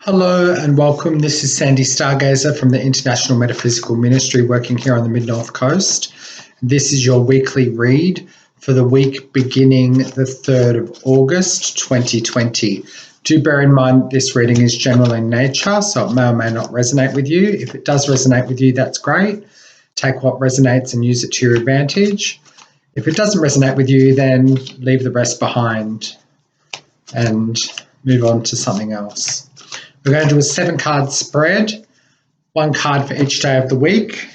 Hello and welcome. This is Sandy Stargazer from the International Metaphysical Ministry working here on the Mid-North Coast. This is your weekly read for the week beginning the 3rd of August 2020. Do bear in mind this reading is general in nature, so it may or may not resonate with you. If it does resonate with you, that's great. Take what resonates and use it to your advantage. If it doesn't resonate with you, then leave the rest behind and move on to something else. We're going to do a 7-card spread, 1 card for each day of the week.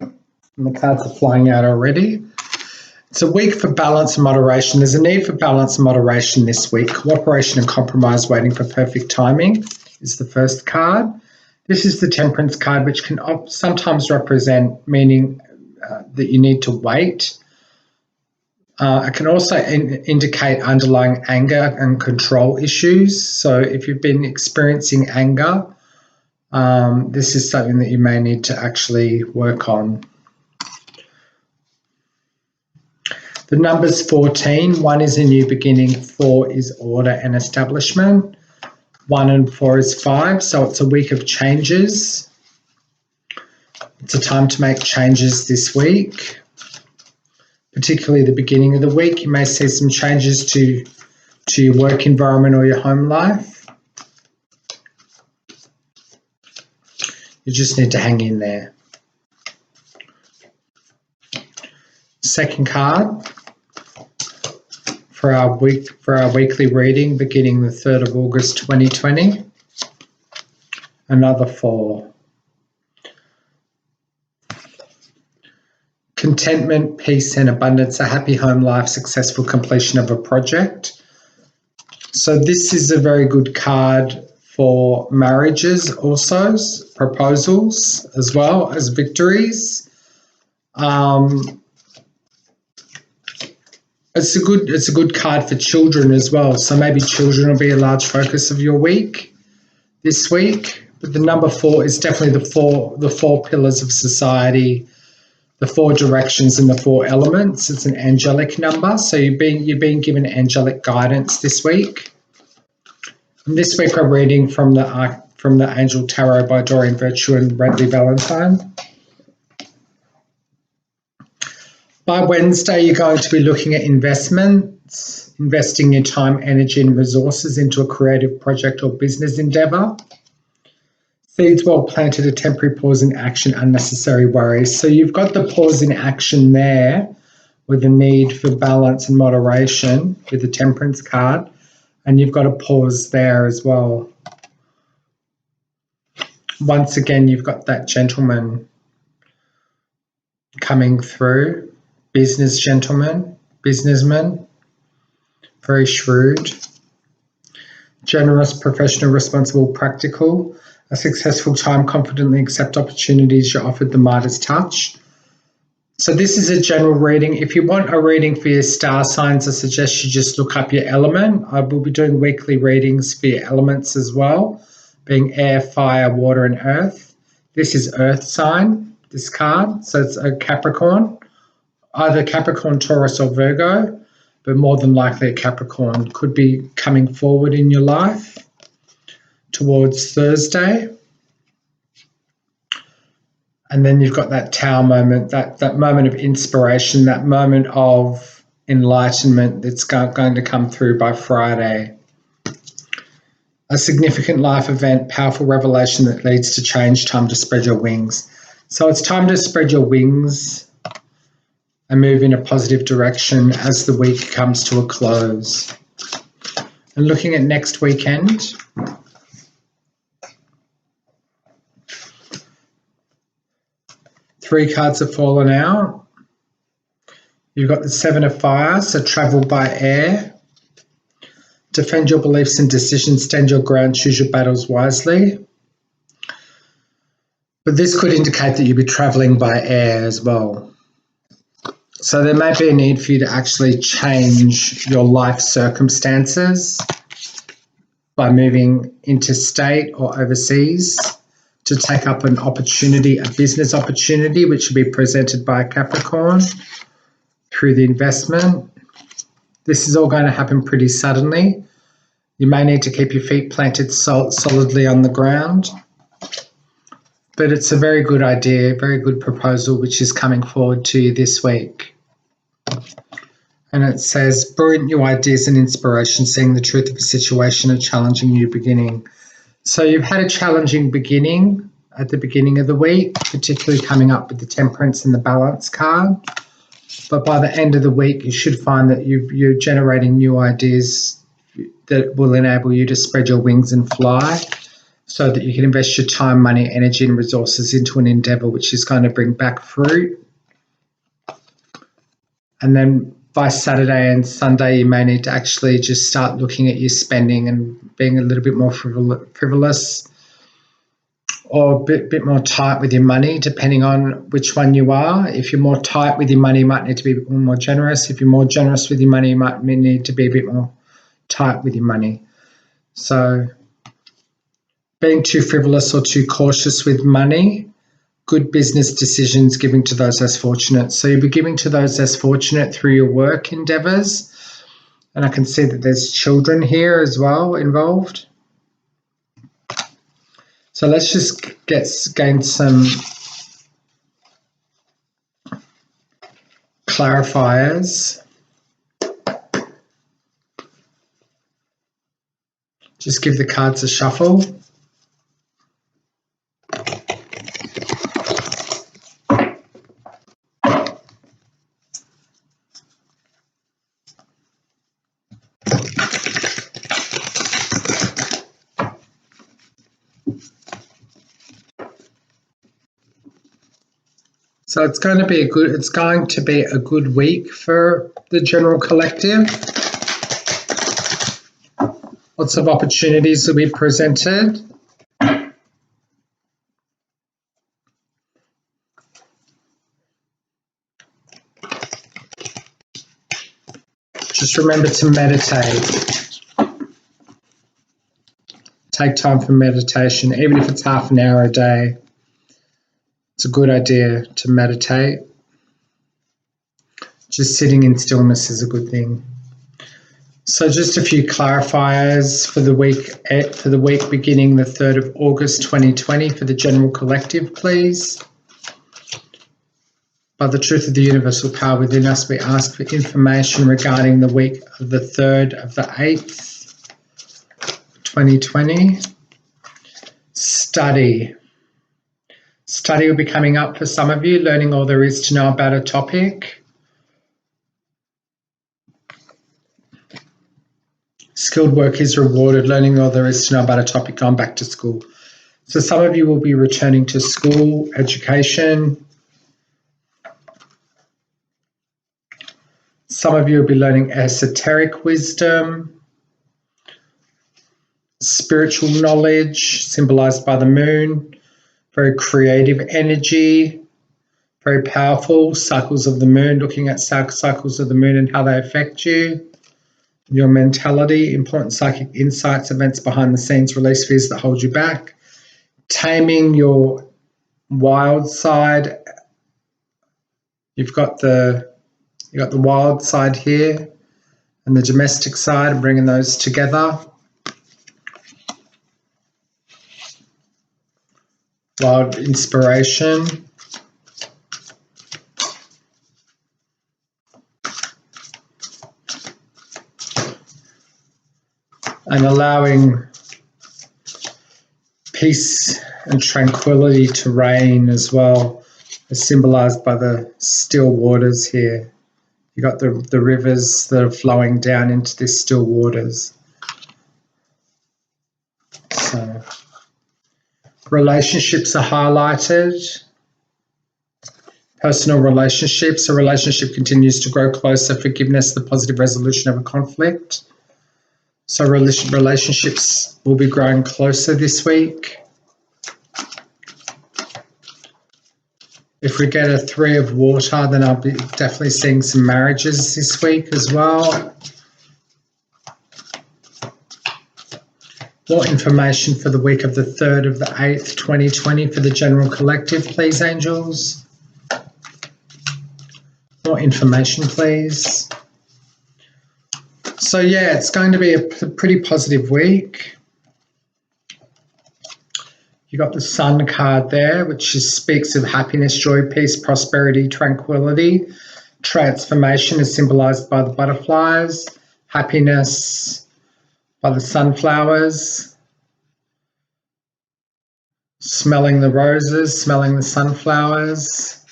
And the cards are flying out already. It's a week for balance and moderation. There's a need for balance and moderation this week. Cooperation and compromise waiting for perfect timing is the first card. This is the Temperance card, which can sometimes represent meaning that you need to wait. It can also indicate underlying anger and control issues. So if you've been experiencing anger, this is something that you may need to actually work on. The number's 14. 1 is a new beginning. 4 is order and establishment. 1 and 4 is 5. So it's a week of changes. It's a time to make changes this week. Particularly the beginning of the week, you may see some changes to your work environment or your home life. You just need to hang in there. Second card for our weekly reading beginning the 3rd of August 2020. Another 4. Contentment, peace and abundance, a happy home life, successful completion of a project. So this is a very good card for marriages also, proposals as well as victories. It's a good card for children as well. So maybe children will be a large focus of your week this week. But the number 4 is definitely the four pillars of society, the 4 directions and the 4 elements. It's an angelic number, so you're being given angelic guidance this week. And this week we're reading from the Angel Tarot by Doreen Virtue and Bradley Valentine. By Wednesday, you're going to be looking at investments, investing your time, energy and resources into a creative project or business endeavour. Seeds well planted, a temporary pause in action, unnecessary worries. So you've got the pause in action there with the need for balance and moderation with the Temperance card. And you've got a pause there as well. Once again, you've got that gentleman coming through. Business gentleman, businessman, very shrewd. Generous, professional, responsible, practical. A successful time, confidently accept opportunities you're offered, the Midas touch. So this is a general reading. If you want a reading for your star signs, I suggest you just look up your element. I will be doing weekly readings for your elements as well, being air, fire, water and earth. This is earth sign, this card. So it's a Capricorn, either Capricorn, Taurus or Virgo, but more than likely a Capricorn. Could be coming forward in your life towards Thursday. And then you've got that Tower moment, that moment of inspiration, that moment of enlightenment that's going to come through by Friday. A significant life event, powerful revelation that leads to change, time to spread your wings. So it's time to spread your wings and move in a positive direction as the week comes to a close. And looking at next weekend, three cards have fallen out. You've got the 7 of Fire, so travel by air. Defend your beliefs and decisions, stand your ground, choose your battles wisely. But this could indicate that you'll be traveling by air as well. So there may be a need for you to actually change your life circumstances by moving interstate or overseas to take up an opportunity, a business opportunity, which will be presented by a Capricorn through the investment. This is all going to happen pretty suddenly. You may need to keep your feet planted solidly on the ground. But it's a very good idea, very good proposal, which is coming forward to you this week. And it says, brilliant new ideas and inspiration, seeing the truth of a situation, a challenging new beginning. So you've had a challenging beginning at the beginning of the week, particularly coming up with the temperance and the balance card. But by the end of the week, you should find that you're generating new ideas that will enable you to spread your wings and fly, so that you can invest your time, money, energy, and resources into an endeavour which is going to bring back fruit. And then by Saturday and Sunday, you may need to actually just start looking at your spending and being a little bit more frivolous or a bit more tight with your money, depending on which one you are. If you're more tight with your money, you might need to be a bit more generous. If you're more generous with your money, you might need to be a bit more tight with your money. So being too frivolous or too cautious with money, good business decisions giving to those less fortunate. So you'll be giving to those less fortunate through your work endeavours. And I can see that there's children here as well involved. So let's just gain some clarifiers. Just give the cards a shuffle. So it's going to be a good week for the general collective. Lots of opportunities will be presented. Just remember to meditate. Take time for meditation, even if it's half an hour a day. It's a good idea to meditate. Just sitting in stillness is a good thing. So just a few clarifiers for the week beginning the 3rd of August 2020 for the general collective, please. By the truth of the universal power within us, we ask for information regarding the week of the 3rd of the 8th, 2020. Study. Study will be coming up for some of you, learning all there is to know about a topic. Skilled work is rewarded, learning all there is to know about a topic, going back to school. So some of you will be returning to school, education. Some of you will be learning esoteric wisdom, spiritual knowledge, symbolized by the moon. Very creative energy, very powerful. Cycles of the moon, looking at cycles of the moon and how they affect you. Your mentality, important psychic insights, events behind the scenes, release fears that hold you back. Taming your wild side. You've got the wild side here and the domestic side, bringing those together. Wild inspiration. And allowing peace and tranquility to reign as well, as symbolized by the still waters here. You got the rivers that are flowing down into these still waters. So relationships are highlighted. Personal relationships. A relationship continues to grow closer. Forgiveness, the positive resolution of a conflict. So relationships will be growing closer this week. If we get a 3 of water, then I'll be definitely seeing some marriages this week as well. More information for the week of the 3rd of the 8th, 2020 for the general collective, please, angels. More information, please. So yeah, it's going to be a pretty positive week. You got the Sun card there, which speaks of happiness, joy, peace, prosperity, tranquility. Transformation is symbolized by the butterflies. Happiness by the sunflowers. Smelling the roses, smelling the sunflowers.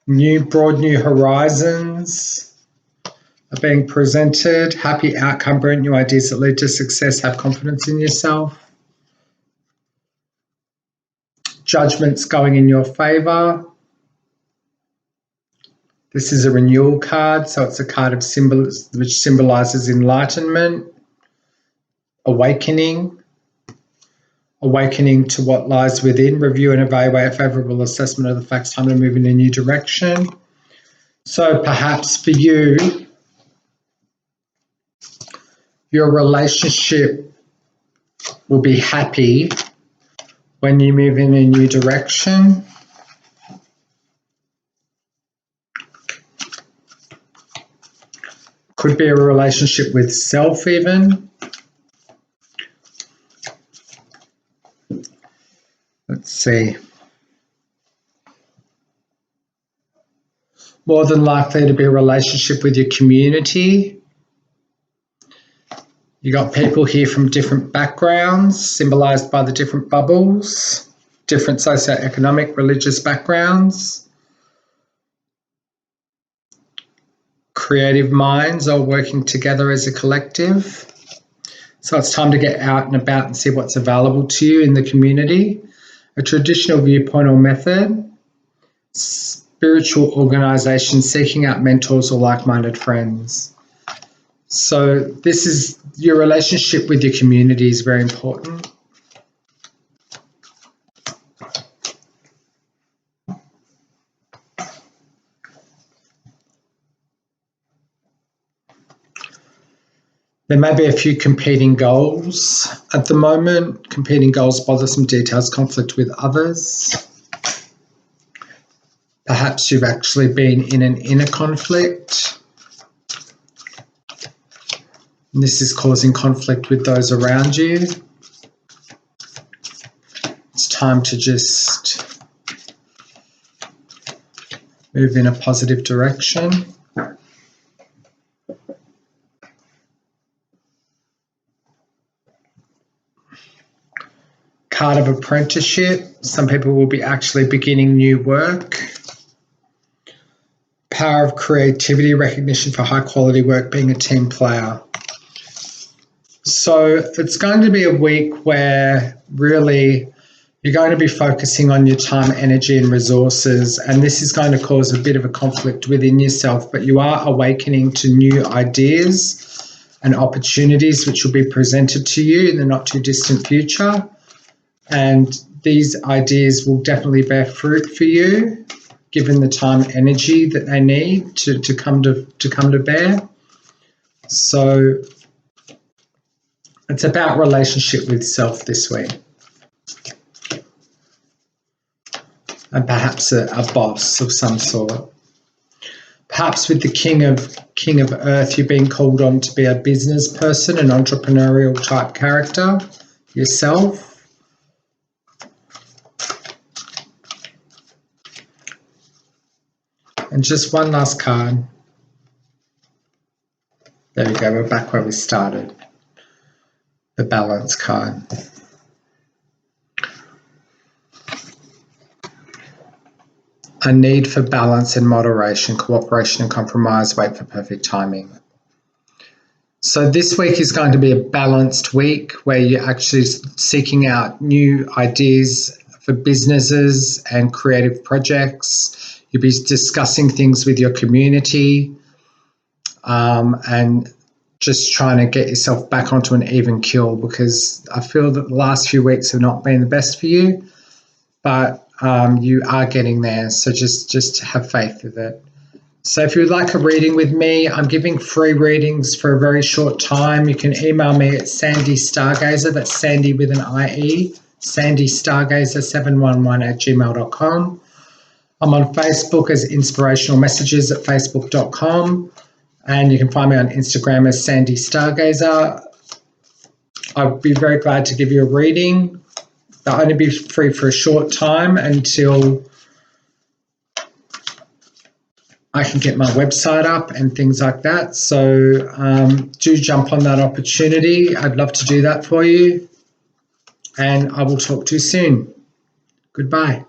Broad new horizons are being presented. Happy outcome, brand new ideas that lead to success. Have confidence in yourself. Judgment's going in your favor. This is a renewal card, so it's a card of symbols which symbolizes enlightenment, awakening to what lies within. Review and evaluate a favorable assessment of the facts. Time to move in a new direction. So perhaps for you, your relationship will be happy when you move in a new direction. Could be a relationship with self even. Let's see. More than likely to be a relationship with your community. You got people here from different backgrounds, symbolized by the different bubbles, different socioeconomic, religious backgrounds. Creative minds all working together as a collective. So it's time to get out and about and see what's available to you in the community. A traditional viewpoint or method. Spiritual organisation, seeking out mentors or like-minded friends. So this is your relationship with your community is very important. There may be a few competing goals at the moment. Competing goals, bothersome details, conflict with others. Perhaps you've actually been in an inner conflict. And this is causing conflict with those around you. It's time to just move in a positive direction. Card of apprenticeship. Some people will be actually beginning new work. Power of creativity, recognition for high quality work, being a team player. So it's going to be a week where really you're going to be focusing on your time, energy and resources, and this is going to cause a bit of a conflict within yourself, but you are awakening to new ideas and opportunities which will be presented to you in the not too distant future, and these ideas will definitely bear fruit for you given the time, energy that they need to come to bear. So it's about relationship with self this week. And perhaps a boss of some sort. Perhaps with the King of Earth, you're being called on to be a business person, an entrepreneurial type character yourself. And just one last card. There we go, we're back where we started. The Balance card. A need for balance and moderation, cooperation and compromise, wait for perfect timing. So this week is going to be a balanced week where you're actually seeking out new ideas for businesses and creative projects. You'll be discussing things with your community and just trying to get yourself back onto an even keel, because I feel that the last few weeks have not been the best for you, but you are getting there. So just have faith with it. So if you would like a reading with me, I'm giving free readings for a very short time. You can email me at Sandy Stargazer, that's Sandy with an IE, sandystargazer711@gmail.com. I'm on Facebook as Inspirational Messages at facebook.com. And you can find me on Instagram as Sandy Stargazer. I'd be very glad to give you a reading. They'll only be free for a short time until I can get my website up and things like that. So do jump on that opportunity. I'd love to do that for you. And I will talk to you soon. Goodbye.